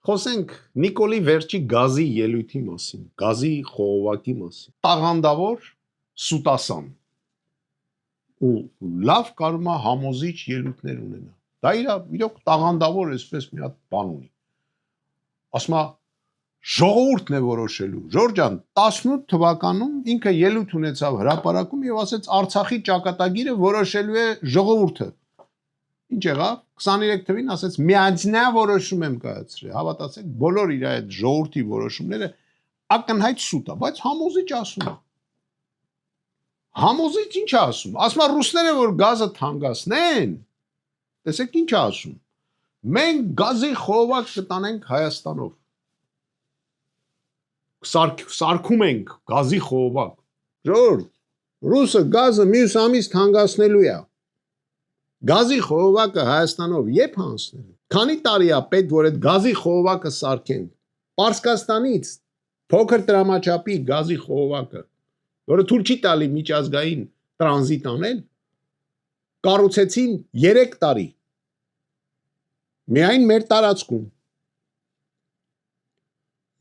Խոսենք Նիկոլի վերջի գազի ելույթի մասին, գազի խողովակի մասին։ Տաղանդավոր սուտասան ու լավ կարող է համոզիչ ելույթներ ունենա։ Դա իրոք տաղանդավոր էսպես մի հատ բան ունի։ Ասում է ժողովուրդն է որոշելու։ Ժորժ ջան, 18 թվականում ինքը ելույթ ունեցավ հրապարակում եւ ասեց Արցախի ճակատագիրը որոշելու է ժողովուրդը։ Ինչ եղավ 23 թվին ասեց միանձնյա որոշում եմ կայացրել, հավատացեք, բոլոր իր այդ ժողովրդի որոշումները ակնհայտ սուտ է, բայց համոզիչ ասում է։ Համոզիչ ինչ է ասում։ Ասում է ռուսները որ գազը թանկացնեն, տեսեք ինչ է ասում։ Մենք գազի խողովակ կտանենք Հայաստանով։ Սարքում ենք գազի խողովակ։ Ժողովուրդ, ռուսը գազը մյուս ամիս թանկացնելու է։ Գազի խողովակը Հայաստանով երբ հանձնել։ Քանի տարի է պետք որ այդ գազի խողովակը սարքեն։ Պարսկաստանից փոքր տրամաչափի գազի խողովակը, որը թույլ չի տալի միջազգային տրանզիտ անել, կառուցեցին 3 տարի։ Միայն մեր տարածքում։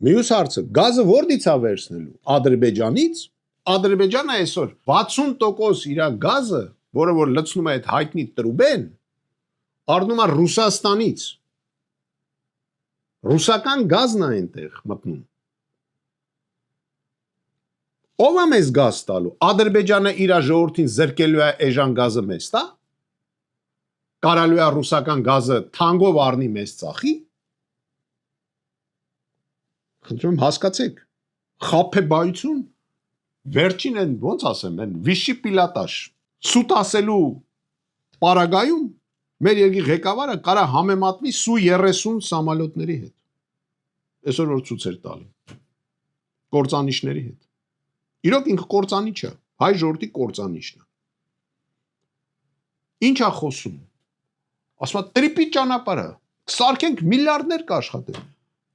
Մյուս հարցը, գազը որտից է վերցնելու։ Ադրբեջանից։ Ադրբեջանը այսօր 60% իր գազը, որը որ լցնում է այդ հայտնի տրուբեն, առնում է Ռուսաստանից։ Ռուսական գազն է այնտեղ մտնում։ Ով է մեզ գազ տալու։ Ադրբեջանը իր ժողովրդին զրկելու է էժան գազը մեզ տա։ Կարալու է ռուսական գազը թանկով առնի մեզ ծախի։ Խնդրում հասկացեք, խաբեբայություն վերջին են ոնց ասեմ, են վիշի պիլատաշ սուտ ասելու պարագայում մեր երկրի ղեկավարը կարա համեմատվի Su-30 սամոլյոտների հետ։ Այսօր որ ցույց էր տալի կործանիչների հետ։ Իրոք ինքը կործանիչ է, հայ ժողովրդի կործանիչն է։ Ինչ է խոսում։ Ասում է տրիպի ճանապարհը սարքենք միլիարդներ կաշխատեն։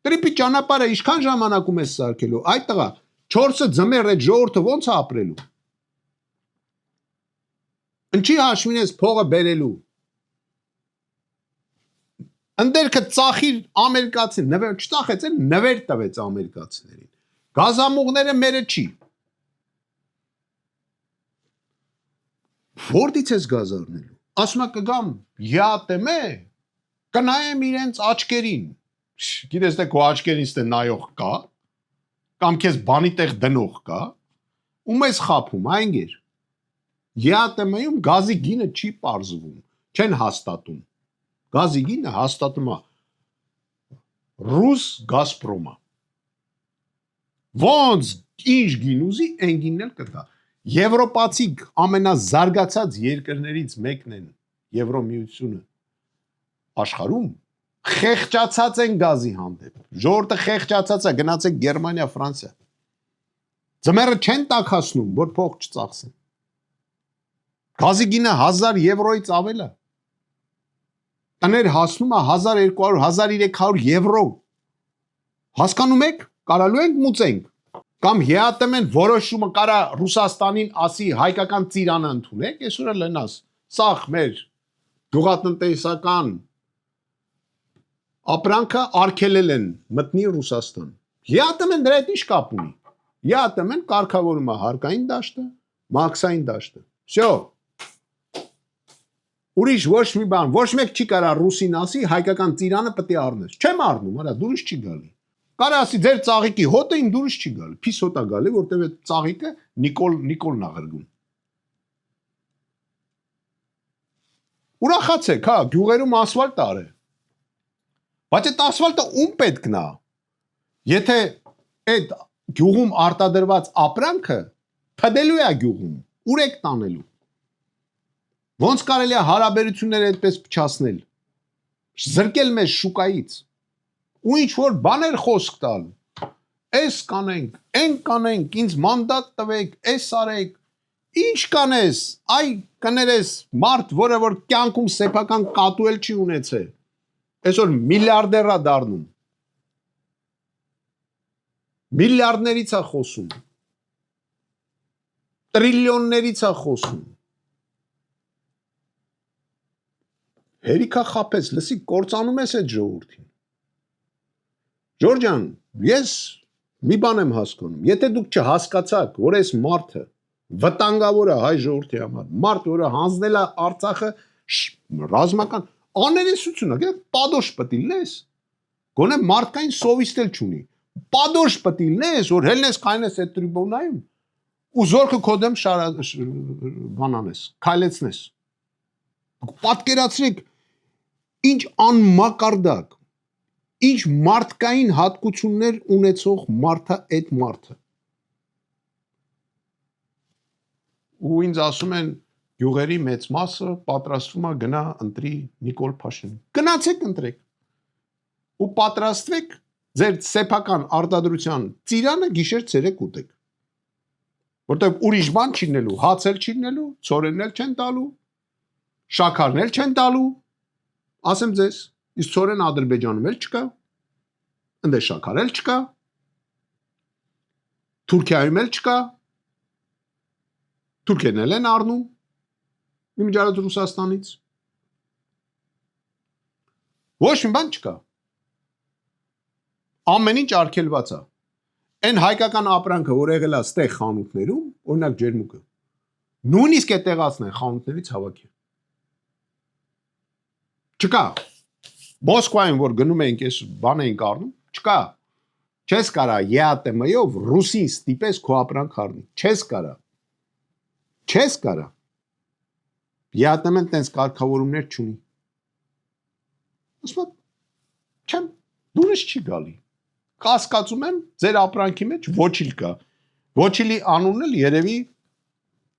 Տրիպի ճանապարհը ինչքան ժամանակում է սարքելու։ Այդ տղա 4-ը ձմեռ այդ ժողովուրդը ոնց է ապրելու։ Ինչի հաշվին ես փողը բերելու։ Ընդերքը ծախիր ամերիկացին, նվեր չծախեց, նվեր տվեց ամերիկացիներին։ Գազամուղները մերը չի։ Որտից ես գազ առնելու։ Ասում է կգամ ԵԱՏՄ կնայեմ իրենց աչքերին։ Գիտես թե քո աչքերից թե նայող կա, կամ քեզ բանի տեղ դնող կա, ում ես խափում, այնգեր։ ԵԱՏՄ-ում գազի գինը չի պարզվում, չեն հաստատում։ Գազի գինը հաստատում է ռուս Գազպրոմը։ Ոնց ինչ գին ուզի, այն գինն էլ կտա։ Եվրոպացի ամենազարգացած երկրներից մեկն են Եվրոմիությունը աշխարհում խեղճացած են գազի հանդեպ։ Ժողովուրդը խեղճացած է, գնացեք Գերմանիա, Ֆրանսիա։ Ձմեռը չեն տաքացնում, որ փող չծախսեն։ Գազի գինը 1000 եվրոից ավել է։ Տներ հասնում է 1200, 1300 եվրո։ Հասկանում եք, կարալու ենք մուծենք։ Կամ ԵԱՏՄ-ն որոշումը կարա Ռուսաստանին ասի հայկական ծիրանը ընդունեք, այսօր լնաս։ Սաղ մեր գյուղատնտեսական ապրանքը արգելել են մտնի Ռուսաստան։ ԵԱՏՄ-ն դրա հետ ինչ կապ ունի։ ԵԱՏՄ-ն կարգավորում է հարկային դաշտը, մաքսային դաշտը։ Всё։ Ուրիշ ոչ մի բան, ոչ մեկ չի կարա ռուսին ասի հայկական ծիրանը պետք է առնես։ Չեմ առնում, արա դուրս չի գալի։ Կարա ասի ձեր ծաղիկի հոտը ին դուրս չի գալի, փիս հոտ է գալի, որտեվ այդ ծաղիկը Նիկոլն ա ղրգում։ Ուրախացեք, հա, գյուղերում ասֆալտ արե։ Բայց այդ ասֆալտը ում պետքն է։ Եթե այդ գյուղում արտադրված ապրանքը փդելու է գյուղում, ուր եք տանելու։ Ոնց կարելի է հարաբերությունները այդպես փչացնել։ Զրկել մեզ շուկայից։ Ու ինչ որ բաներ խոսք տալ։ Էս կանենք, այն կանենք, ինձ մանդատ տվեք, էս արեք։ Ինչ կանես, այ կներես մարդ, որը որ կյանքում սեփական կատու էլ չի ունեցել։ Այսօր միլիարդեր է դառնում։ Միլիարդներից է խոսում։ Տրիլիոններից է խոսում։ Հերիքա խափես, լսի կործանում ես այդ ժողովրդին։ Ժորժան, ես մի բան եմ հասկանում։ Եթե դուք չհասկացաք, որ այս մարդը վտանգավոր է հայ ժողովրդի համար, մարդ, որը հանձնել է Արցախը ռազմական աներեսությունը, պատոշ պտիլնես, գոնե մարդկային սովիստ էլ չունի։ Պատոշ պտիլնես, որ հելնես քայնես այդ տրիբունայում ու զորքը քո դեմ բանանես, քայլեցնես։ Պատկերացրեք, ինչ անմակարդակ, ինչ մարդկային հատկություններ ունեցող մարդը այդ մարդը։ Ու ինձ ասում են յուղերի մեծ մասը պատրաստվում է գնա ընտրի Նիկոլ Փաշինյանին։ Գնացեք ընտրեք։ Ու պատրաստվեք ձեր սեփական արտադրության ծիրանը գիշեր ցերեկ ուտեք։ Որտեղ ուրիշ բան չի լինելու, հաց էլ չի լինելու, ցորենն էլ չեն տալու, շաքարն էլ չեն տալու։ Ասեմ ձեզ, իսկ ցորեն Ադրբեջանում էլ չկա։ Ընդ շաքար էլ չկա։ Թուրքիայում էլ չկա։ Թուրքերն էլ են առնում իմիջիայլոց Ռուսաստանից։ Ոչ մի բան չկա։ Ամեն ինչ արգելված է։ Այն հայկական ապրանքը, որ եղել է ստեղ խանութներում, օրինակ ջերմուկը, նույնիսկ է տեղացն են խանութներից հավաքի։ Չկա։ Մոսկվայում, որ գնում էինք, այս բան էինք առնում, չկա։ Չես կարա ԵԱՏՄ-ով ռուսին ստիպես քո ապրանք առնի։ Չես կարա։ Չես կարա։ ԵԱՏՄ-ն տենց կարգավորումներ չունի։ Ասում եմ, չեմ, դուրս չի գալի։ Կասկածում եմ, ձեր ապրանքի մեջ ոչիլ կա։ Ոչիլի անունն էլ երևի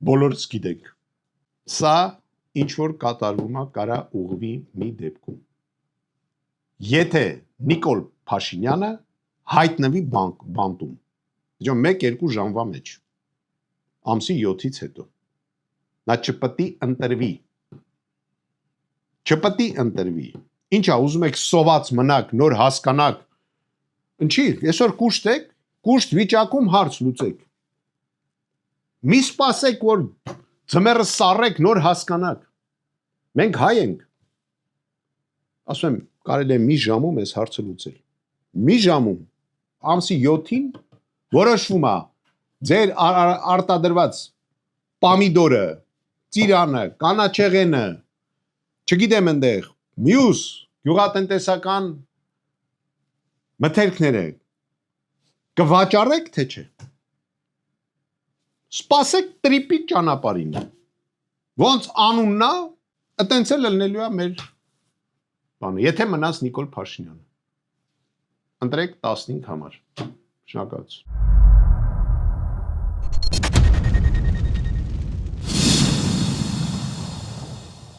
բոլորս գիտենք։ Սա ինչ որ կատարվում է կարա ուղղվի մի դեպքում։ Եթե Նիկոլ Փաշինյանը հայտնվի բանտում, դժո 1-2 ժամվա մեջ, ամսի 7-ից հետո, նա չպետք է ընտրվի։ Չպետք է ընտրվի։ Ինչա ուզում եք սոված մնաք, նոր հասկանաք։ Ինչի՞, այսօր կուշտեք, կուշտ վիճակում հարց լուծեք։ Մի սպասեք, որ ձմեռը սառեք, նոր հասկանաք։ Մենք հայ ենք։ Ասում եմ, կարելի է մի ժամում այս հարցը լուծել։ Մի ժամում, ամսի 7-ին որոշվում է ձեր արտադրված պամիդորը, ծիրանը, կանաչեղենը, չգիտեմ ընդեղ, մյուս գյուղատնտեսական մթերքները կվաճառեք, թե չէ։ Սպասեք տրիպի ճանապարհին։ Ոնց անունն է, այտենց էլ լինելու է մեր բանը, եթե մնաց Նիկոլ Փաշինյանը։ Ընտրեք 15 համար։ Շնորհակալություն։